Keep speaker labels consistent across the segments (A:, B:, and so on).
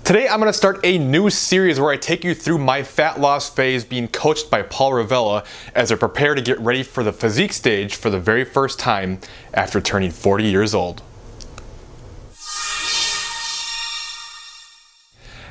A: Today I'm going to start a new series where I take you through my fat loss phase being coached by Paul Revelia as I prepare to get ready for the physique stage for the very first time after turning 40 years old.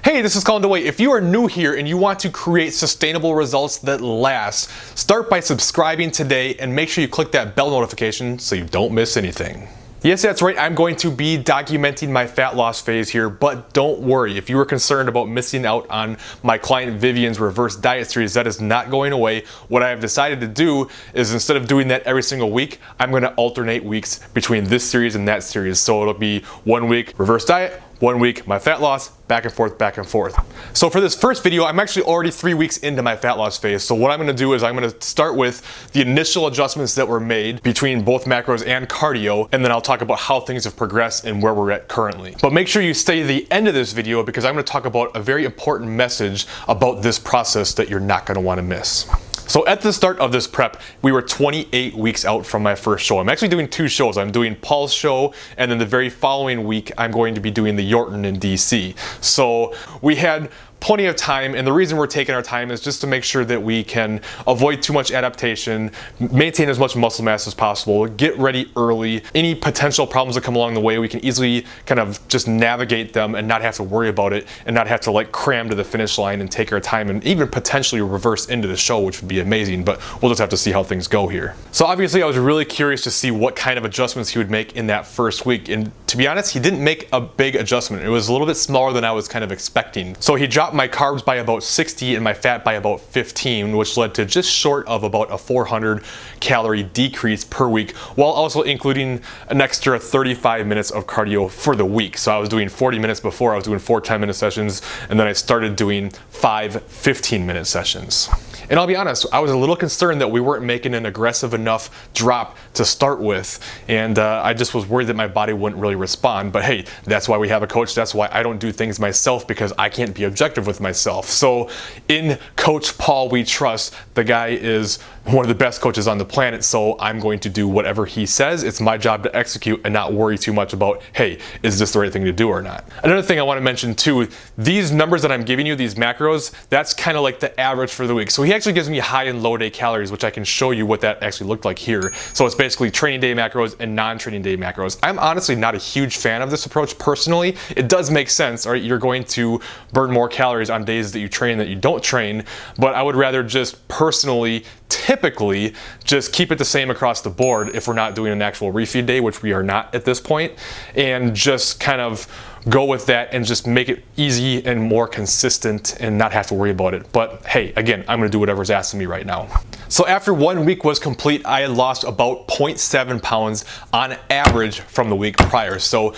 A: Hey, this is Colin DeWay. If you are new here and you want to create sustainable results that last, start by subscribing today and make sure you click that bell notification so you don't miss anything. Yes, that's right, I'm going to be documenting my fat loss phase here, but don't worry. If you were concerned about missing out on my client Vivian's reverse diet series, that is not going away. What I have decided to do is instead of doing that every single week, I'm going to alternate weeks between this series and that series. So it'll be 1 week reverse diet, 1 week my fat loss, back and forth, back and forth. So for this first video, I'm actually already 3 weeks into my fat loss phase. So what I'm gonna do is I'm gonna start with the initial adjustments that were made between both macros and cardio, and then I'll talk about how things have progressed and where we're at currently. But make sure you stay to the end of this video because I'm gonna talk about a very important message about this process that you're not gonna wanna miss. So at the start of this prep, we were 28 weeks out from my first show. I'm actually doing 2 shows. I'm doing Paul's show, and then the very following week, I'm going to be doing the Yorton in DC. So we had plenty of time, and the reason we're taking our time is just to make sure that we can avoid too much adaptation, maintain as much muscle mass as possible, get ready early. Any potential problems that come along the way, we can easily kind of just navigate them and not have to worry about it and not have to like cram to the finish line and take our time and even potentially reverse into the show, which would be amazing, but we'll just have to see how things go here. So obviously I was really curious to see what kind of adjustments he would make in that first week, and to be honest, he didn't make a big adjustment. It was a little bit smaller than I was kind of expecting. So he dropped my carbs by about 60 and my fat by about 15, which led to just short of about a 400 calorie decrease per week, while also including an extra 35 minutes of cardio for the week. So I was doing 40 minutes before, I was doing 4 10-minute sessions, and then I started doing 5 15-minute sessions. And I'll be honest, I was a little concerned that we weren't making an aggressive enough drop to start with, and I just was worried that my body wouldn't really respond. But hey, that's why we have a coach. That's why I don't do things myself, because I can't be objective with myself. So in Coach Paul we trust. The guy is one of the best coaches on the planet, so I'm going to do whatever he says. It's my job to execute and not worry too much about, hey, is this the right thing to do or not? Another thing I want to mention too, these numbers that I'm giving you, these macros, that's kind of like the average for the week. So he actually gives me high and low day calories, which I can show you what that actually looked like here. So it's basically training day macros and non-training day macros. I'm honestly not a huge fan of this approach personally. It does make sense, right? You're going to burn more calories on days that you train that you don't train, but I would rather just personally, typically, just keep it the same across the board if we're not doing an actual refeed day, which we are not at this point, and just kind of go with that and just make it easy and more consistent and not have to worry about it. But hey, again, I'm gonna do whatever's asked of me right now. So after 1 week was complete, I had lost about 0.7 pounds on average from the week prior. So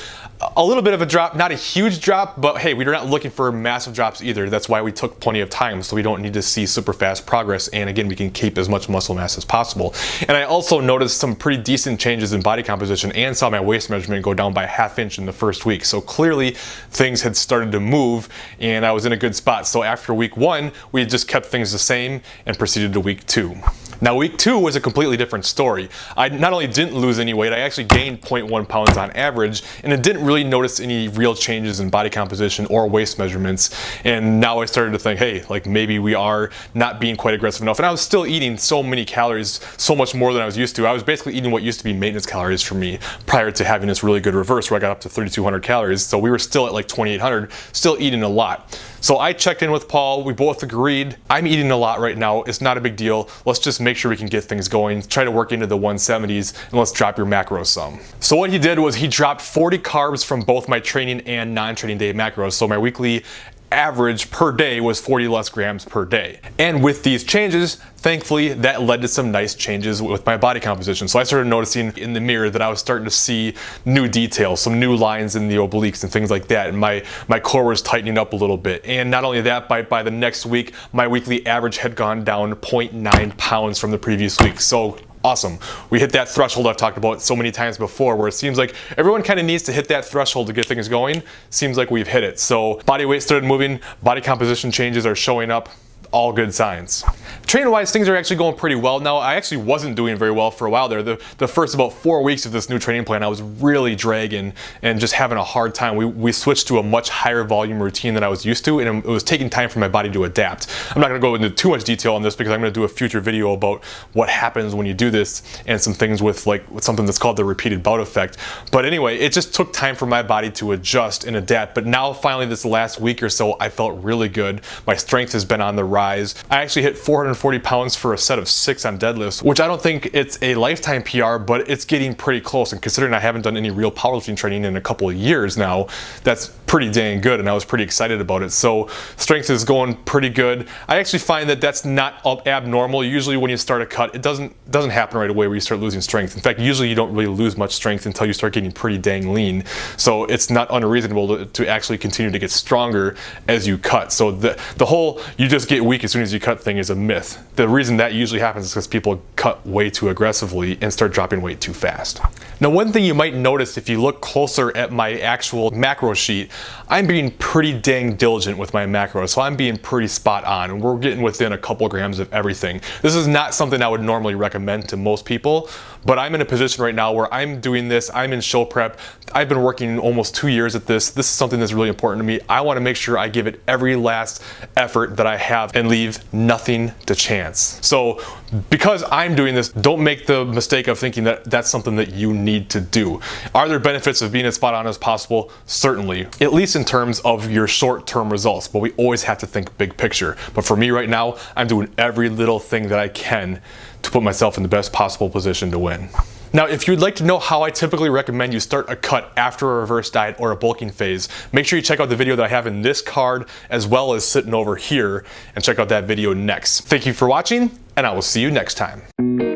A: a little bit of a drop, not a huge drop, but hey, we're not looking for massive drops either. That's why we took plenty of time, so we don't need to see super fast progress, and again, we can keep as much muscle mass as possible. And I also noticed some pretty decent changes in body composition and saw my waist measurement go down by ½ inch in the first week. So clearly things had started to move and I was in a good spot. So after week 1, we just kept things the same and proceeded to week 2. Now week 2 was a completely different story. I not only didn't lose any weight, I actually gained 0.1 pounds on average, and I didn't really notice any real changes in body composition or waist measurements. And now I started to think, hey, like maybe we are not being quite aggressive enough. And I was still eating so many calories, so much more than I was used to. I was basically eating what used to be maintenance calories for me prior to having this really good reverse where I got up to 3,200 calories. So we were still at like 2,800, still eating a lot. So I checked in with Paul, we both agreed, I'm eating a lot right now, it's not a big deal, let's just make sure we can get things going, try to work into the 170s, and let's drop your macros some. So what he did was he dropped 40 carbs from both my training and non-training day macros, so my weekly average per day was 40 less grams per day. And with these changes, thankfully, that led to some nice changes with my body composition. So I started noticing in the mirror that I was starting to see new details, some new lines in the obliques and things like that. And my core was tightening up a little bit. And not only that, by the next week, my weekly average had gone down 0.9 pounds from the previous week. So awesome. We hit that threshold I've talked about so many times before, where it seems like everyone kind of needs to hit that threshold to get things going. Seems like we've hit it. So body weight started moving, body composition changes are showing up. all good signs. Training wise, things are actually going pretty well now. I actually wasn't doing very well for a while there. The first about 4 weeks of this new training plan, I was really dragging and just having a hard time. We switched to a much higher volume routine than I was used to, and it was taking time for my body to adapt. I'm not going to go into too much detail on this because I'm going to do a future video about what happens when you do this and some things with something that's called the repeated bout effect. But anyway, it just took time for my body to adjust and adapt. But now finally this last week or so, I felt really good. My strength has been on the rise. I actually hit 440 pounds for a set of 6 on deadlifts, which I don't think it's a lifetime PR, but it's getting pretty close. And considering I haven't done any real powerlifting training in a couple of years now, that's pretty dang good, and I was pretty excited about it. So strength is going pretty good. I actually find that that's not abnormal. Usually when you start a cut, it doesn't happen right away where you start losing strength. In fact, usually you don't really lose much strength until you start getting pretty dang lean. So it's not unreasonable to actually continue to get stronger as you cut. So the whole you just get weak as soon as you cut thing is a myth. The reason that usually happens is because people cut way too aggressively and start dropping weight too fast. Now, one thing you might notice if you look closer at my actual macro sheet, I'm being pretty dang diligent with my macros, so I'm being pretty spot on, and we're getting within a couple grams of everything. This is not something I would normally recommend to most people, but I'm in a position right now where I'm doing this. I'm in show prep. I've been working almost 2 years at this. This is something that's really important to me. I want to make sure I give it every last effort that I have and leave nothing to chance. So because I'm doing this, don't make the mistake of thinking that that's something that you need to do. Are there benefits of being as spot on as possible? Certainly, at least in terms of your short-term results, but we always have to think big picture. But for me right now, I'm doing every little thing that I can to put myself in the best possible position to win. Now, if you'd like to know how I typically recommend you start a cut after a reverse diet or a bulking phase, make sure you check out the video that I have in this card as well as sitting over here, and check out that video next. Thank you for watching, and I will see you next time.